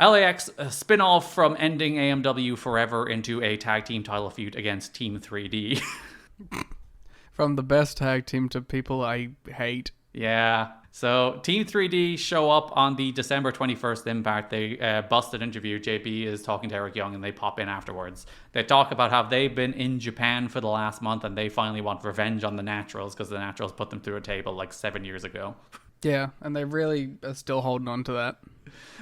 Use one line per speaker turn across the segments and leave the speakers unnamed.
LAX, a spin-off from ending AMW forever into a tag team title feud against Team 3D.
From the best tag team to people I hate.
Yeah. So Team 3D show up on the December 21st Impact. They busted interview. JB is talking to Eric Young and they pop in afterwards. They talk about how they've been in Japan for the last month and they finally want revenge on the Naturals because the Naturals put them through a table like 7 years ago.
Yeah, and they really are still holding on to that.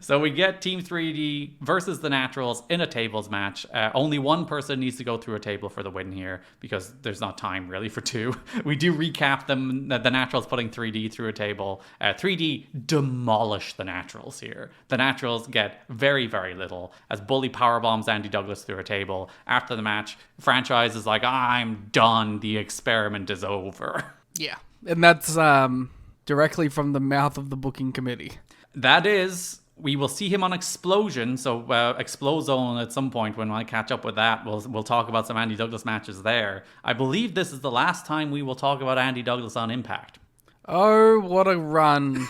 So we get Team 3D versus the Naturals in a tables match. Only one person needs to go through a table for the win here because there's not time really for two. We do recap them, the Naturals putting 3D through a table. 3D demolish the Naturals here. The Naturals get very, very little as Bully powerbombs Andy Douglas through a table. After the match, franchise is like, I'm done. The experiment is over.
Yeah, and that's directly from the mouth of the booking committee.
That is, we will see him on Explosion, so Explozone at some point when I catch up with that. We'll talk about some Andy Douglas matches there. I believe this is the last time we will talk about Andy Douglas on Impact.
Oh, what a run.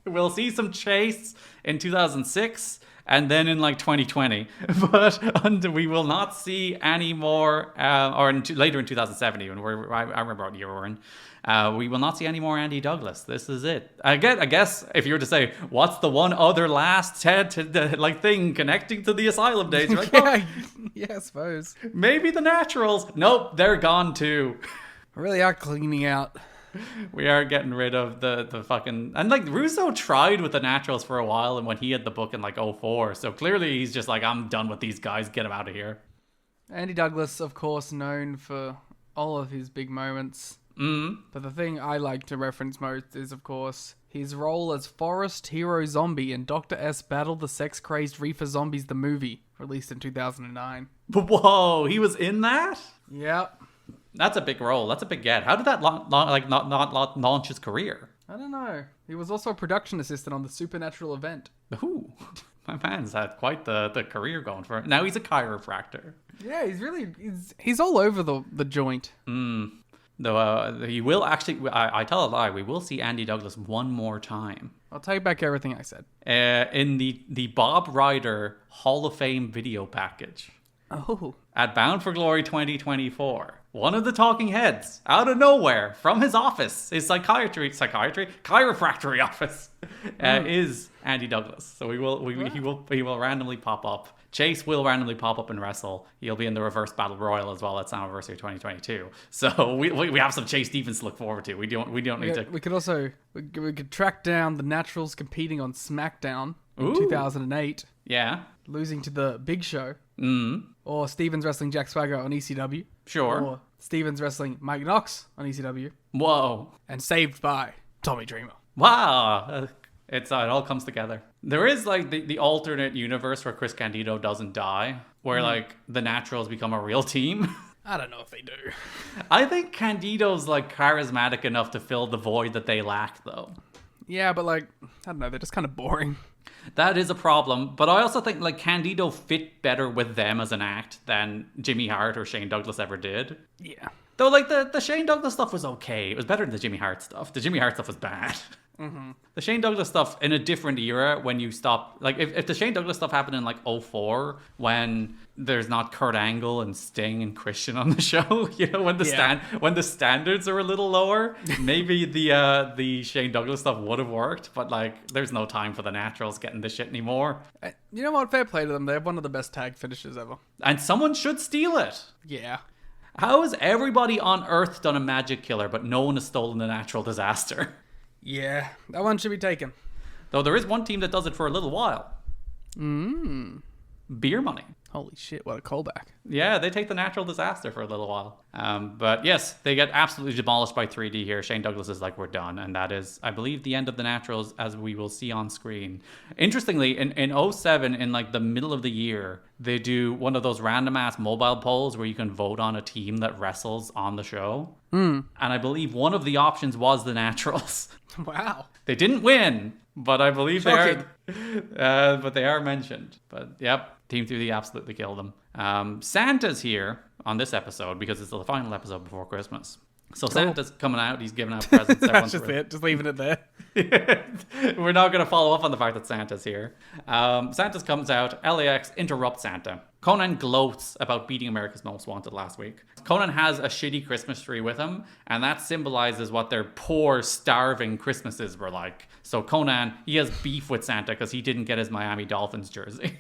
We'll see some Chase in 2006 and then in like 2020. But we will not see any more, later in 2007 even, I remember what year we're in. We will not see any more Andy Douglas. This is it. I guess if you were to say, what's the one other last thing connecting to the Asylum days? You're like,
yeah, I suppose.
Maybe the Naturals. Nope, they're gone too.
We really are cleaning out.
We are getting rid of the fucking... And like Russo tried with the Naturals for a while and when he had the book in like 2004. So clearly he's just like, I'm done with these guys. Get them out of here.
Andy Douglas, of course, known for all of his big moments. But the thing I like to reference most is, of course, his role as Forest Hero Zombie in Dr. S Battle the Sex-Crazed Reefer Zombies the movie, released in 2009.
Whoa, he was in that?
Yep.
That's a big role. That's a big get. How did that not launch his career?
I don't know. He was also a production assistant on the Supernatural event.
Ooh, my man's had quite the career going for him. Now he's a chiropractor.
Yeah, he's all over the joint.
Though he will actually, I tell a lie, we will see Andy Douglas one more time.
I'll take back everything I said.
In the Bob Ryder Hall of Fame video package.
Oh.
At Bound for Glory 2024. One of the talking heads, out of nowhere, from his office, his chiropractic office, is Andy Douglas. So he will randomly pop up. Chase will randomly pop up and wrestle. He'll be in the Reverse Battle Royal as well at Slammiversary 2022. So we have some Chase Stevens to look forward to. We don't need to.
We could also we could track down the Naturals competing on SmackDown in 2008.
Yeah.
Losing to the Big Show. Or Stevens wrestling Jack Swagger on ECW.
Sure.
Or Stevens wrestling Mike Knox on ECW.
Whoa.
And saved by Tommy Dreamer.
Wow. It all comes together. There is like the alternate universe where Chris Candido doesn't die, where like the Naturals become a real team.
I don't know if they do.
I think Candido's like charismatic enough to fill the void that they lack though.
Yeah, but like, I don't know, they're just kind of boring.
That is a problem, but I also think like Candido fit better with them as an act than Jimmy Hart or Shane Douglas ever did.
Yeah.
Though like the Shane Douglas stuff was okay. It was better than the Jimmy Hart stuff. The Jimmy Hart stuff was bad. The Shane Douglas stuff in a different era when you stop, like if the Shane Douglas stuff happened in like 2004 when there's not Kurt Angle and Sting and Christian on the show, you know, when the standards are a little lower, maybe the Shane Douglas stuff would have worked, but like there's no time for the Naturals getting this shit anymore.
You know what? Fair play to them. They have one of the best tag finishes ever.
And someone should steal it.
Yeah.
How has everybody on Earth done a magic killer, but no one has stolen a natural disaster?
Yeah, that one should be taken.
Though there is one team that does it for a little while. Beer Money.
Holy shit, what a callback.
Yeah, they take the natural disaster for a little while. But yes, they get absolutely demolished by 3D here. Shane Douglas is like, we're done. And that is, I believe, the end of the Naturals, as we will see on screen. Interestingly, in 07, in like the middle of the year, they do one of those random ass mobile polls where you can vote on a team that wrestles on the show. And I believe one of the options was the Naturals.
Wow.
They didn't win, but I believe they are. But they are mentioned. But yep, Team 3D absolutely killed them. Santa's here on this episode because it's the final episode before Christmas. So Santa's coming out. He's giving out presents.
That's just it. Just leaving it there.
We're not going to follow up on the fact that Santa's here. Santa comes out. LAX interrupts Santa. Conan gloats about beating America's Most Wanted last week. Conan has a shitty Christmas tree with him, and that symbolizes what their poor, starving Christmases were like. So Conan, he has beef with Santa because he didn't get his Miami Dolphins jersey.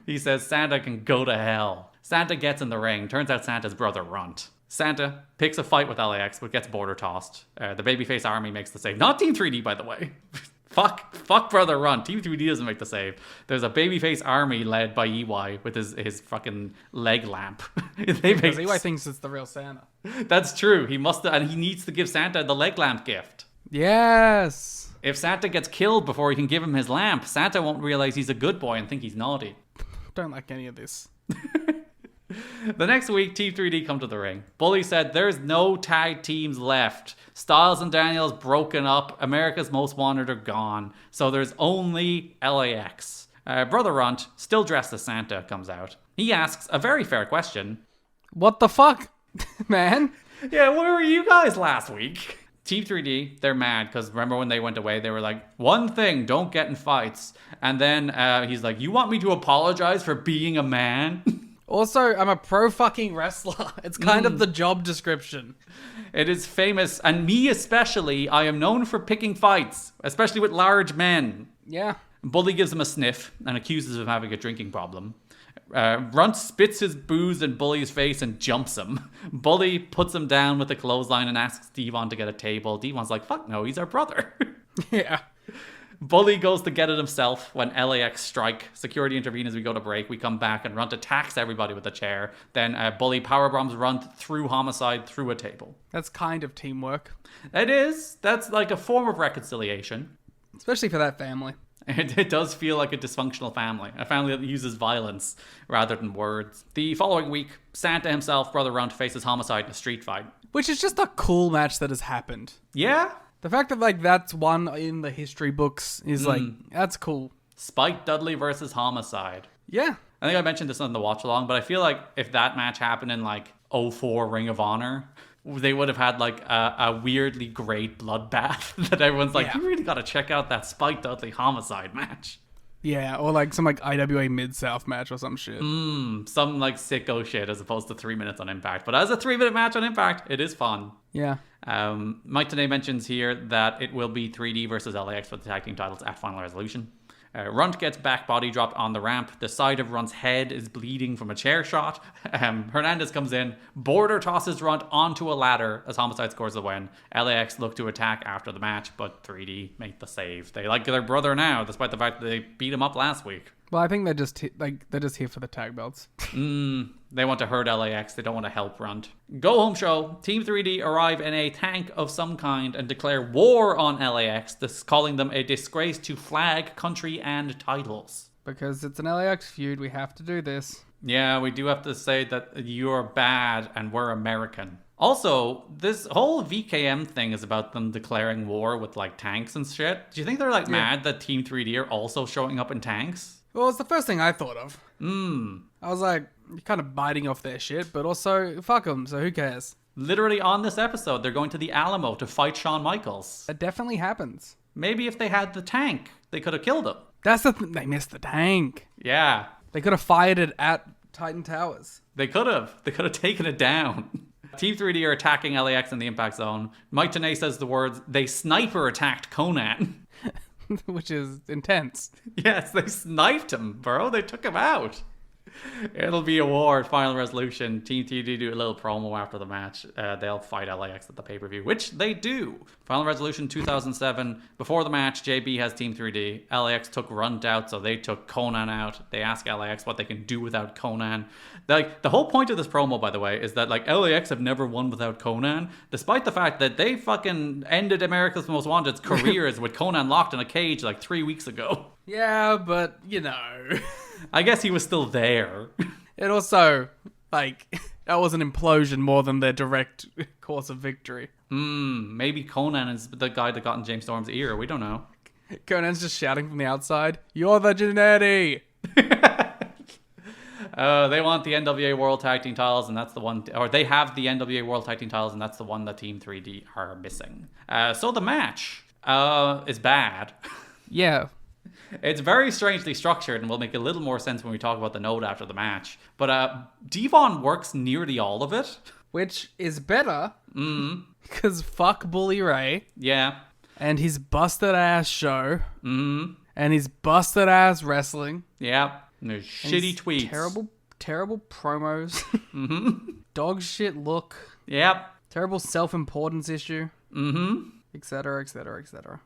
He says Santa can go to hell. Santa gets in the ring. Turns out Santa's brother Runt. Santa picks a fight with LAX, but gets border tossed. The babyface army makes the save. Not Team 3D, by the way. Fuck Brother Runt. Team 3D doesn't make the save. There's a babyface army led by EY with his fucking leg lamp.
Because EY thinks it's the real Santa.
That's true. He must, and he needs to give Santa the leg lamp gift.
Yes.
If Santa gets killed before he can give him his lamp, Santa won't realize he's a good boy and think he's naughty.
Don't like any of this.
The next week, Team 3D come to the ring. Bully said there's no tag teams left. Styles and Daniels broken up. America's Most Wanted are gone. So there's only LAX. Brother Runt, still dressed as Santa, comes out. He asks a very fair question.
What the fuck, man?
Yeah, where were you guys last week? Team 3D, they're mad because remember when they went away, they were like, one thing, don't get in fights. And then he's like, you want me to apologize for being a man?
Also, I'm a pro fucking wrestler. It's kind of the job description.
It is famous, and me especially, I am known for picking fights, especially with large men.
Yeah.
Bully gives him a sniff and accuses him of having a drinking problem. Runt spits his booze in Bully's face and jumps him. Bully puts him down with a clothesline and asks Devon to get a table. Devon's like, fuck no, he's our brother.
Yeah.
Bully goes to get it himself when LAX strike. Security intervene as we go to break. We come back and Runt attacks everybody with a chair. Then Bully powerbombs Runt through Homicide through a table.
That's kind of teamwork.
It is. That's like a form of reconciliation.
Especially for that family.
It does feel like a dysfunctional family. A family that uses violence rather than words. The following week, Santa himself, Brother Runt, faces Homicide in a street fight.
Which is just a cool match that has happened.
Yeah?
The fact that, like, that's one in the history books is, like, that's cool.
Spike Dudley versus Homicide.
Yeah.
I think I mentioned this on the watch along, but I feel like if that match happened in, like, 04 Ring of Honor, they would have had, like, a weirdly great bloodbath that everyone's like, you really got to check out that Spike Dudley Homicide match.
Yeah, or, like, some, like, IWA Mid-South match or some shit.
Some, like, sicko shit as opposed to 3 minutes on Impact. But as a 3-minute match on Impact, it is fun.
Yeah.
Mike Tenay mentions here that it will be 3D versus LAX for the tag team titles at Final Resolution. Runt gets back body dropped on the ramp. The side of Runt's head is bleeding from a chair shot. Hernandez comes in. Border tosses Runt onto a ladder as Homicide scores the win. LAX look to attack after the match, but 3D make the save. They like their brother now, despite the fact that they beat him up last week.
Well, I think they're just here for the tag belts.
They want to hurt LAX. They don't want to help Runt. Go home show. Team 3D arrive in a tank of some kind and declare war on LAX, calling them a disgrace to flag, country, and titles.
Because it's an LAX feud, we have to do this.
Yeah, we do have to say that you're bad and we're American. Also, this whole VKM thing is about them declaring war with, like, tanks and shit. Do you think they're, like, mad that Team 3D are also showing up in tanks?
Well, it's the first thing I thought of. I was like, you're kind of biting off their shit, but also, fuck them, so who cares?
Literally on this episode, they're going to the Alamo to fight Shawn Michaels.
That definitely happens.
Maybe if they had the tank, they could have killed him.
That's the they missed the tank.
Yeah.
They could have fired it at Titan Towers.
They could have. They could have taken it down. Team 3D are attacking LAX in the Impact Zone. Mike Tenay says the words, they sniper attacked Conan.
Which is intense.
Yes, they sniped him, bro. They took him out. It'll be a war at Final Resolution. Team TD do a little promo after the match. They'll fight LAX at the pay-per-view, which they do. Final Resolution 2007. Before the match, JB has Team 3D. LAX took Runt out, so they took Conan out. They ask LAX what they can do without Conan. Like, the whole point of this promo, by the way, is that, like, LAX have never won without Conan, despite the fact that they fucking ended America's Most Wanted's careers with Conan locked in a cage like 3 weeks ago.
Yeah, but, you know...
I guess he was still there.
It also, like, that was an implosion more than their direct course of victory.
Maybe Conan is the guy that got in James Storm's ear. We don't know.
Conan's just shouting from the outside, "You're the Genetti!"
They want the NWA World Tag Team titles, and that's the one, or they have the NWA World Tag Team titles, and that's the one that Team 3D are missing. So the match is bad.
Yeah.
It's very strangely structured, and will make a little more sense when we talk about the note after the match. But Devon works nearly all of it.
Which is better. Because fuck Bully Ray.
Yeah.
And his busted ass show. And his busted ass wrestling.
Yeah. And there's shitty tweets.
Terrible promos. Dog shit look.
Yep.
Terrible self-importance issue. Etc., etc., etc.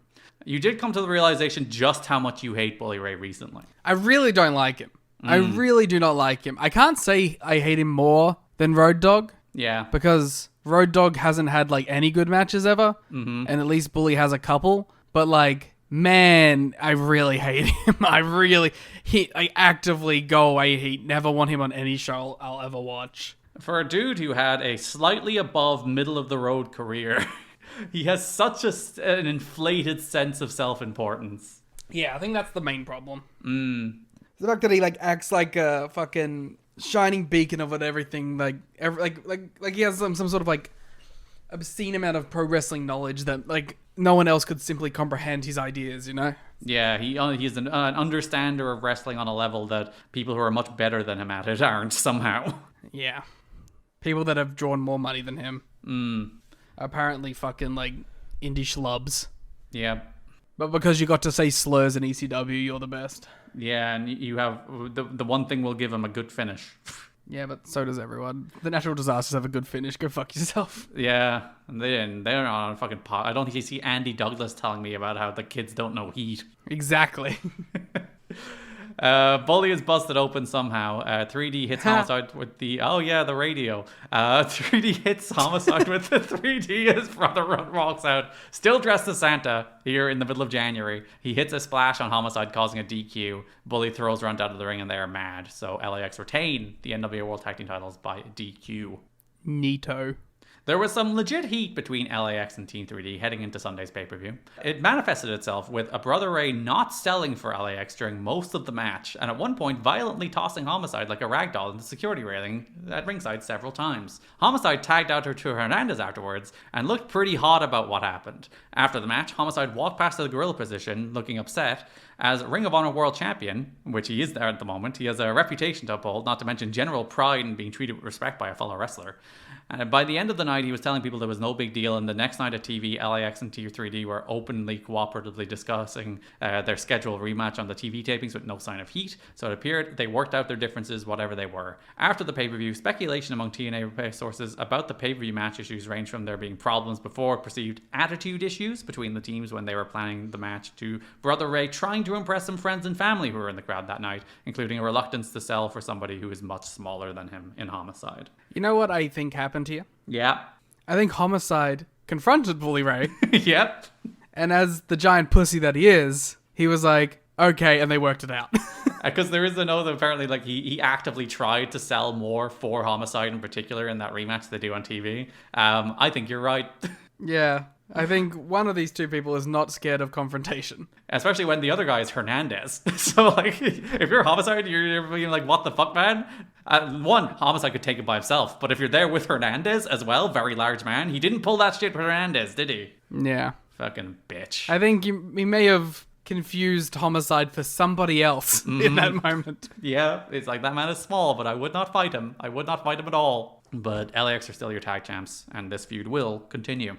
You did come to the realization just how much you hate Bully Ray recently.
I really don't like him. I really do not like him. I can't say I hate him more than Road Dogg.
Yeah.
Because Road Dogg hasn't had, like, any good matches ever. And at least Bully has a couple. But, like, man, I really hate him. I actively go away hate. Never want him on any show I'll ever watch.
For a dude who had a slightly above middle of the road career, he has such an inflated sense of self-importance.
Yeah, I think that's the main problem. The fact that he, like, acts like a fucking shining beacon of everything, like he has some sort of, like, obscene amount of pro wrestling knowledge that, like, no one else could simply comprehend his ideas, you know?
Yeah, he's an understander of wrestling on a level that people who are much better than him at it aren't somehow.
Yeah. People that have drawn more money than him. Apparently fucking, like, indie schlubs.
Yeah.
But because you got to say slurs in ECW, you're the best.
Yeah, and you have... The one thing will give him a good finish.
Yeah, but so does everyone. The Natural Disasters have a good finish. Go fuck yourself.
Yeah, and they're on a fucking pot. I don't think you see Andy Douglas telling me about how the kids don't know heat.
Exactly.
Bully is busted open somehow. 3D hits Homicide with the... Oh, yeah, the radio. 3D hits Homicide with the 3D as brother walks out. Still dressed as Santa here in the middle of January. He hits a splash on Homicide, causing a DQ. Bully throws Runt out of the ring, and they are mad. So LAX retain the NWA World Tag Team titles by DQ.
Neato.
There was some legit heat between LAX and Team 3D heading into Sunday's pay-per-view. It manifested itself with a Brother Ray not selling for LAX during most of the match, and at one point violently tossing Homicide like a ragdoll in the security railing at ringside several times. Homicide tagged out her to Hernandez afterwards, and looked pretty hot about what happened. After the match, Homicide walked past the gorilla position, looking upset. As Ring of Honor World Champion, which he is there at the moment, he has a reputation to uphold, not to mention general pride in being treated with respect by a fellow wrestler. And by the end of the night, he was telling people there was no big deal, and the next night at TV, LAX and Tier 3D were openly, cooperatively discussing their scheduled rematch on the TV tapings with no sign of heat, so it appeared they worked out their differences, whatever they were. After the pay-per-view, speculation among TNA sources about the pay-per-view match issues ranged from there being problems before perceived attitude issues between the teams when they were planning the match to Brother Ray trying to impress some friends and family who were in the crowd that night, including a reluctance to sell for somebody who is much smaller than him in Homicide.
You know what I think happened here?
Yeah.
I think Homicide confronted Bully Ray.
Yep.
And as the giant pussy that he is, he was like, okay, and they worked it out.
Because there is a note that apparently like he actively tried to sell more for Homicide in particular in that rematch they do on TV. I think you're right.
Yeah. I think one of these two people is not scared of confrontation.
Especially when the other guy is Hernandez. So, like, if you're Homicide, you're being like, what the fuck, man? One, Homicide could take it by himself. But if you're there with Hernandez as well, very large man, he didn't pull that shit with Hernandez, did he?
Yeah.
Fucking bitch.
I think he may have confused Homicide for somebody else in that moment.
Yeah, it's like, that man is small, but I would not fight him. I would not fight him at all. But LAX are still your tag champs, and this feud will continue.